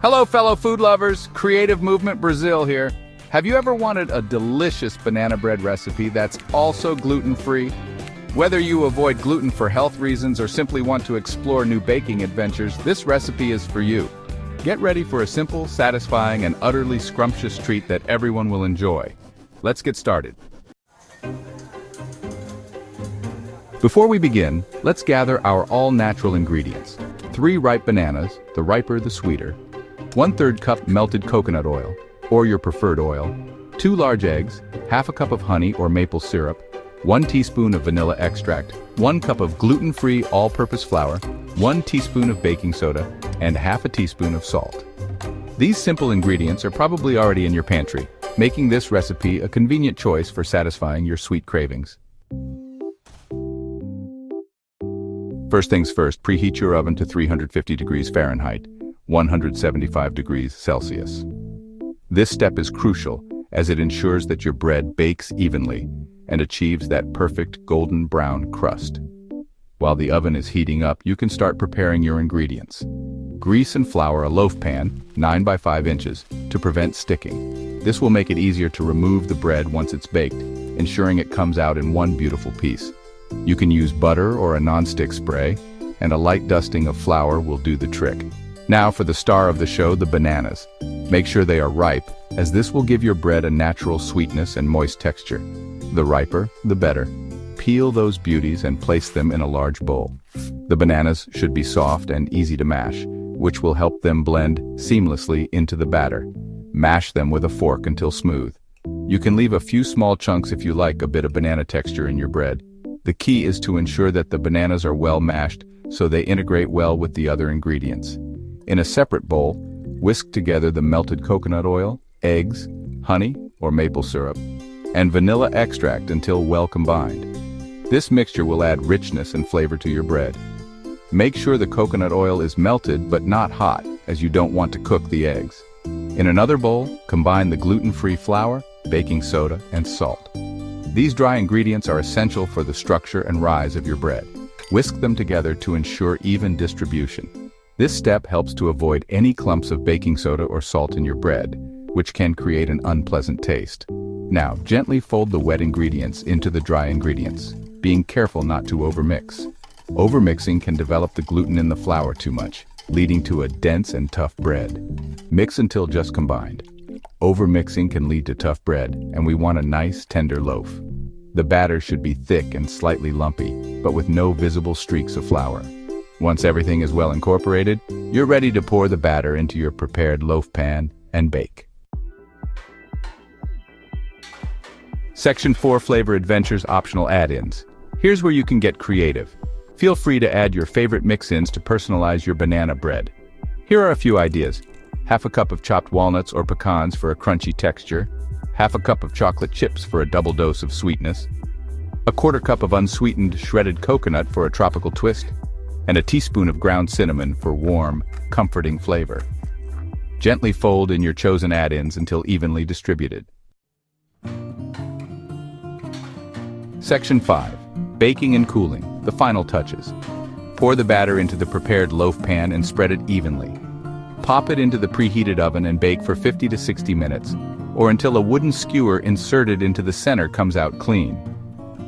Hello, fellow food lovers. Creative Movement Brazil here. Have you ever wanted a delicious banana bread recipe that's also gluten-free? Whether you avoid gluten for health reasons or simply want to explore new baking adventures, this recipe is for you. Get ready for a simple, satisfying, and utterly scrumptious treat that everyone will enjoy. Let's get started. Before we begin, let's gather our all-natural ingredients. 3 ripe bananas, the riper the sweeter. 1/3 cup melted coconut oil, or your preferred oil. 2 large eggs, half a cup of honey or maple syrup, 1 teaspoon of vanilla extract, 1 cup of gluten-free all-purpose flour, 1 teaspoon of baking soda, and half a teaspoon of salt. These simple ingredients are probably already in your pantry, making this recipe a convenient choice for satisfying your sweet cravings. First things first, preheat your oven to 350 degrees Fahrenheit, 175 degrees Celsius. This step is crucial as it ensures that your bread bakes evenly and achieves that perfect golden brown crust. While the oven is heating up, you can start preparing your ingredients. Grease and flour a loaf pan, 9 by 5 inches, to prevent sticking. This will make it easier to remove the bread once it's baked, ensuring it comes out in one beautiful piece. You can use butter or a non-stick spray, and a light dusting of flour will do the trick. Now for the star of the show, the bananas. Make sure they are ripe, as this will give your bread a natural sweetness and moist texture. The riper, the better. Peel those beauties and place them in a large bowl. The bananas should be soft and easy to mash, which will help them blend seamlessly into the batter. Mash them with a fork until smooth. You can leave a few small chunks if you like a bit of banana texture in your bread. The key is to ensure that the bananas are well mashed so they integrate well with the other ingredients. In a separate bowl, whisk together the melted coconut oil, eggs, honey or maple syrup, and vanilla extract until well combined. This mixture will add richness and flavor to your bread. Make sure the coconut oil is melted but not hot, as you don't want to cook the eggs. In another bowl, combine the gluten-free flour, baking soda, and salt. These dry ingredients are essential for the structure and rise of your bread. Whisk them together to ensure even distribution. This step helps to avoid any clumps of baking soda or salt in your bread, which can create an unpleasant taste. Now, gently fold the wet ingredients into the dry ingredients, being careful not to overmix. Overmixing can develop the gluten in the flour too much, leading to a dense and tough bread. Mix until just combined. Overmixing can lead to tough bread, and we want a nice, tender loaf. The batter should be thick and slightly lumpy, but with no visible streaks of flour. Once everything is well incorporated, you're ready to pour the batter into your prepared loaf pan and bake. Section 4, Flavor Adventures Optional Add-ins. Here's where you can get creative. Feel free to add your favorite mix-ins to personalize your banana bread. Here are a few ideas. Half a cup of chopped walnuts or pecans for a crunchy texture. Half a cup of chocolate chips for a double dose of sweetness. A 1/4 cup of unsweetened shredded coconut for a tropical twist. And a teaspoon of ground cinnamon for warm, comforting flavor. Gently fold in your chosen add-ins until evenly distributed. Section 5. Baking and cooling, the final touches. Pour the batter into the prepared loaf pan and spread it evenly. Pop it into the preheated oven and bake for 50 to 60 minutes, or until a wooden skewer inserted into the center comes out clean.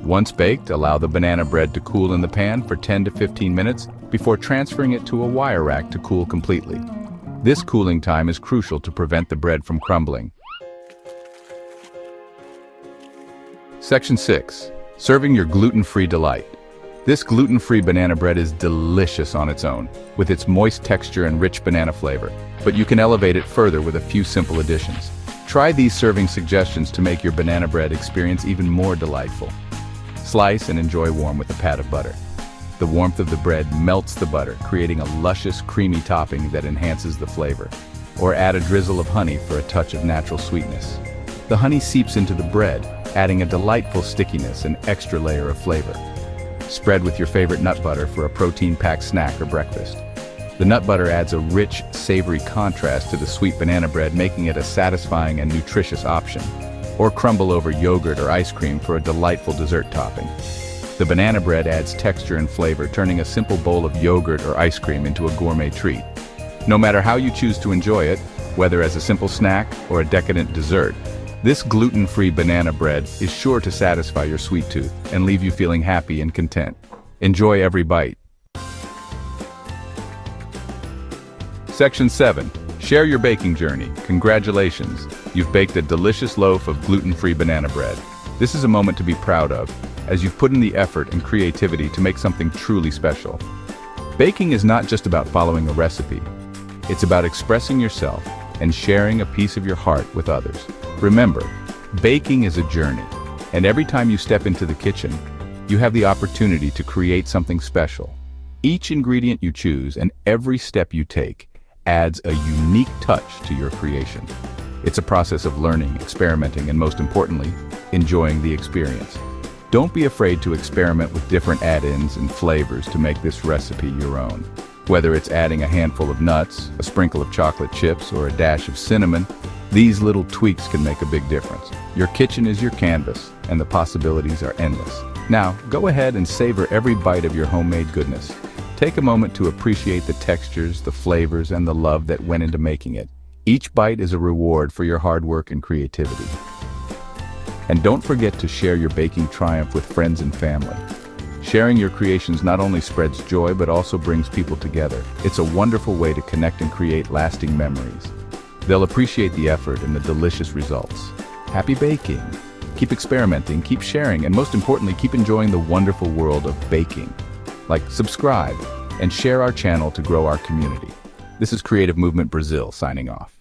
Once baked, allow the banana bread to cool in the pan for 10 to 15 minutes before transferring it to a wire rack to cool completely. This cooling time is crucial to prevent the bread from crumbling. Section 6. Serving your gluten-free delight. This gluten-free banana bread is delicious on its own, with its moist texture and rich banana flavor, but you can elevate it further with a few simple additions. Try these serving suggestions to make your banana bread experience even more delightful. Slice and enjoy warm with a pat of butter. The warmth of the bread melts the butter, creating a luscious, creamy topping that enhances the flavor. Or add a drizzle of honey for a touch of natural sweetness. The honey seeps into the bread, adding a delightful stickiness and extra layer of flavor. Spread with your favorite nut butter for a protein-packed snack or breakfast. The nut butter adds a rich, savory contrast to the sweet banana bread, making it a satisfying and nutritious option. Or crumble over yogurt or ice cream for a delightful dessert topping. The banana bread adds texture and flavor, turning a simple bowl of yogurt or ice cream into a gourmet treat. No matter how you choose to enjoy it, whether as a simple snack or a decadent dessert, this gluten-free banana bread is sure to satisfy your sweet tooth and leave you feeling happy and content. Enjoy every bite. Section 7. Share your baking journey. Congratulations! You've baked a delicious loaf of gluten-free banana bread. This is a moment to be proud of, as you've put in the effort and creativity to make something truly special. Baking is not just about following a recipe. It's about expressing yourself and sharing a piece of your heart with others. Remember, baking is a journey, and every time you step into the kitchen, you have the opportunity to create something special. Each ingredient you choose and every step you take adds a unique touch to your creation. It's a process of learning, experimenting, and most importantly, enjoying the experience. Don't be afraid to experiment with different add-ins and flavors to make this recipe your own. Whether it's adding a handful of nuts, a sprinkle of chocolate chips, or a dash of cinnamon, these little tweaks can make a big difference. Your kitchen is your canvas, and the possibilities are endless. Now, go ahead and savor every bite of your homemade goodness. Take a moment to appreciate the textures, the flavors, and the love that went into making it. Each bite is a reward for your hard work and creativity. And don't forget to share your baking triumph with friends and family. Sharing your creations not only spreads joy but also brings people together. It's a wonderful way to connect and create lasting memories. They'll appreciate the effort and the delicious results. Happy baking! Keep experimenting, keep sharing, and most importantly, keep enjoying the wonderful world of baking. Subscribe, and share our channel to grow our community. This is Creative Movement Brazil signing off.